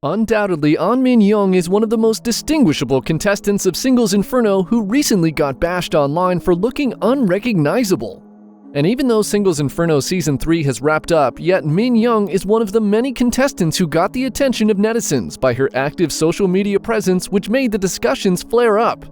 Undoubtedly, An Min-young is one of the most distinguishable contestants of Singles Inferno who recently got bashed online for looking unrecognizable. And even though Singles Inferno Season 3 has wrapped up, yet Min-young is one of the many contestants who got the attention of netizens by her active social media presence, which made the discussions flare up.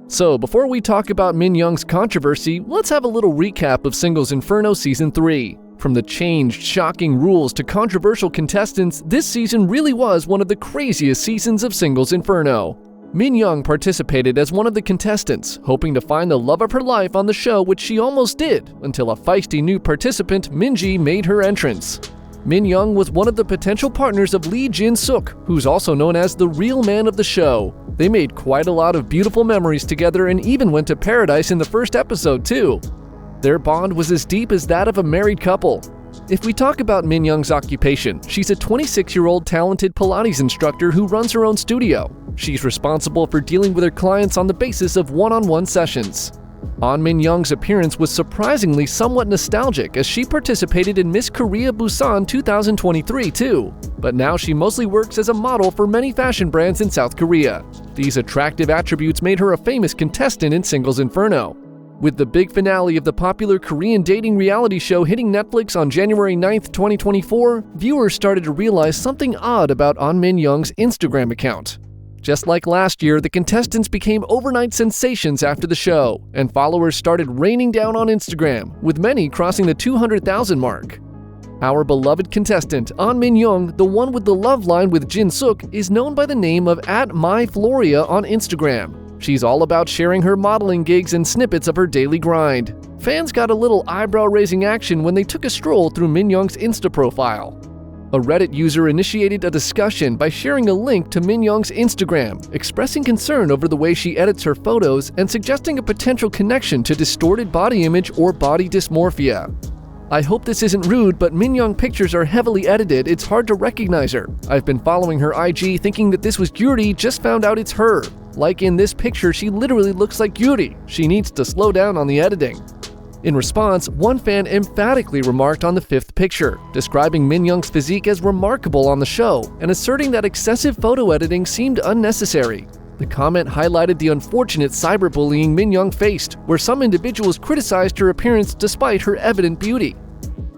So, before we talk about Min-young's controversy, let's have a little recap of Singles Inferno Season 3. From the changed, shocking rules to controversial contestants, this season really was one of the craziest seasons of Singles Inferno. Min-young participated as one of the contestants, hoping to find the love of her life on the show, which she almost did, until a feisty new participant, Minji, made her entrance. Min-young was one of the potential partners of Lee Jin-suk, who's also known as the real man of the show. They made quite a lot of beautiful memories together and even went to paradise in the first episode, too. Their bond was as deep as that of a married couple. If we talk about Min-young's occupation, she's a 26-year-old talented Pilates instructor who runs her own studio. She's responsible for dealing with her clients on the basis of one-on-one sessions. An Min-young's appearance was surprisingly somewhat nostalgic as she participated in Miss Korea Busan 2023 too, but now she mostly works as a model for many fashion brands in South Korea. These attractive attributes made her a famous contestant in Singles Inferno. With the big finale of the popular Korean dating reality show hitting Netflix on January 9, 2024, viewers started to realize something odd about An Min-young's Instagram account. Just like last year, the contestants became overnight sensations after the show, and followers started raining down on Instagram, with many crossing the 200,000 mark. Our beloved contestant, An Min-young, the one with the love line with Jin-suk, is known by the name of @myfloria on Instagram. She's all about sharing her modeling gigs and snippets of her daily grind. Fans got a little eyebrow-raising action when they took a stroll through Min-young's Insta profile. A Reddit user initiated a discussion by sharing a link to Min-young's Instagram, expressing concern over the way she edits her photos and suggesting a potential connection to distorted body image or body dysmorphia. I hope this isn't rude, but Min-young pictures are heavily edited, it's hard to recognize her. I've been following her IG thinking that this was Yuri, just found out it's her. Like in this picture, she literally looks like Yuri. She needs to slow down on the editing. In response, one fan emphatically remarked on the fifth picture, describing Min-young's physique as remarkable on the show and asserting that excessive photo editing seemed unnecessary. The comment highlighted the unfortunate cyberbullying Min-young faced, where some individuals criticized her appearance despite her evident beauty.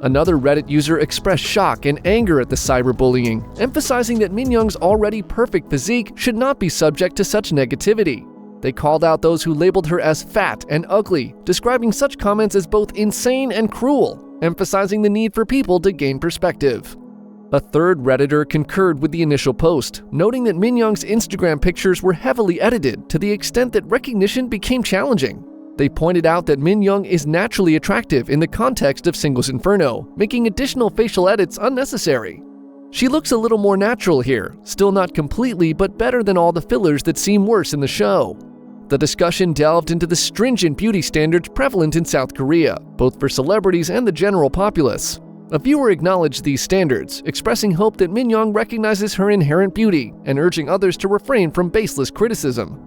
Another Reddit user expressed shock and anger at the cyberbullying, emphasizing that Min-young's already perfect physique should not be subject to such negativity. They called out those who labeled her as fat and ugly, describing such comments as both insane and cruel, emphasizing the need for people to gain perspective. A third Redditor concurred with the initial post, noting that Min-young's Instagram pictures were heavily edited to the extent that recognition became challenging. They pointed out that Min-young is naturally attractive in the context of Singles Inferno, making additional facial edits unnecessary. She looks a little more natural here, still not completely, but better than all the fillers that seem worse in the show. The discussion delved into the stringent beauty standards prevalent in South Korea, both for celebrities and the general populace. A viewer acknowledged these standards, expressing hope that Min-young recognizes her inherent beauty and urging others to refrain from baseless criticism.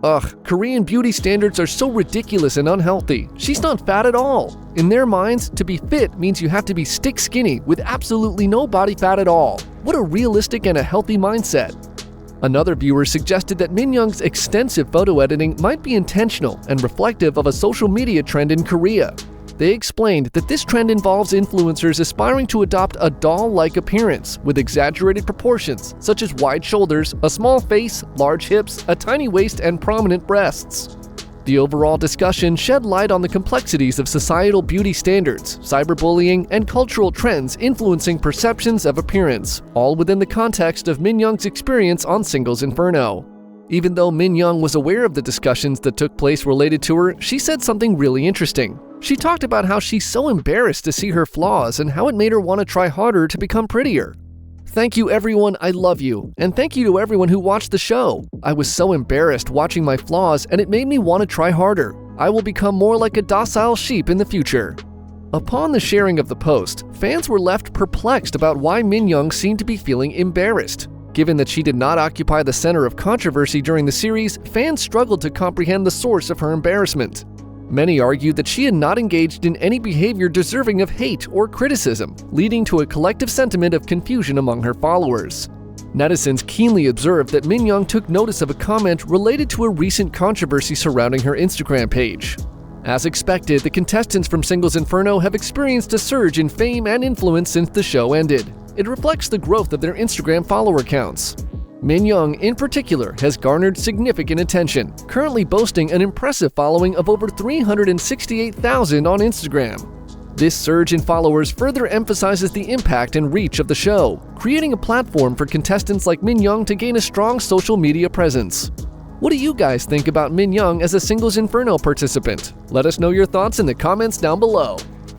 Ugh, Korean beauty standards are so ridiculous and unhealthy. She's not fat at all. In their minds, to be fit means you have to be stick skinny with absolutely no body fat at all. What a realistic and a healthy mindset. Another viewer suggested that Min-young's extensive photo editing might be intentional and reflective of a social media trend in Korea. They explained that this trend involves influencers aspiring to adopt a doll-like appearance with exaggerated proportions, such as wide shoulders, a small face, large hips, a tiny waist, and prominent breasts. The overall discussion shed light on the complexities of societal beauty standards, cyberbullying, and cultural trends influencing perceptions of appearance, all within the context of Min-young's experience on Singles Inferno. Even though Min-young was aware of the discussions that took place related to her, she said something really interesting. She talked about how she's so embarrassed to see her flaws and how it made her want to try harder to become prettier. Thank you everyone, I love you. And thank you to everyone who watched the show. I was so embarrassed watching my flaws and it made me want to try harder. I will become more like a docile sheep in the future. Upon the sharing of the post, fans were left perplexed about why Min-young seemed to be feeling embarrassed. Given that she did not occupy the center of controversy during the series, fans struggled to comprehend the source of her embarrassment. Many argued that she had not engaged in any behavior deserving of hate or criticism, leading to a collective sentiment of confusion among her followers. Netizens keenly observed that Min Young took notice of a comment related to a recent controversy surrounding her Instagram page. As expected, the contestants from Singles Inferno have experienced a surge in fame and influence since the show ended. It reflects the growth of their Instagram follower counts. Min Young, in particular, has garnered significant attention, currently boasting an impressive following of over 368,000 on Instagram. This surge in followers further emphasizes the impact and reach of the show, creating a platform for contestants like Min Young to gain a strong social media presence. What do you guys think about Min Young as a Singles Inferno participant? Let us know your thoughts in the comments down below.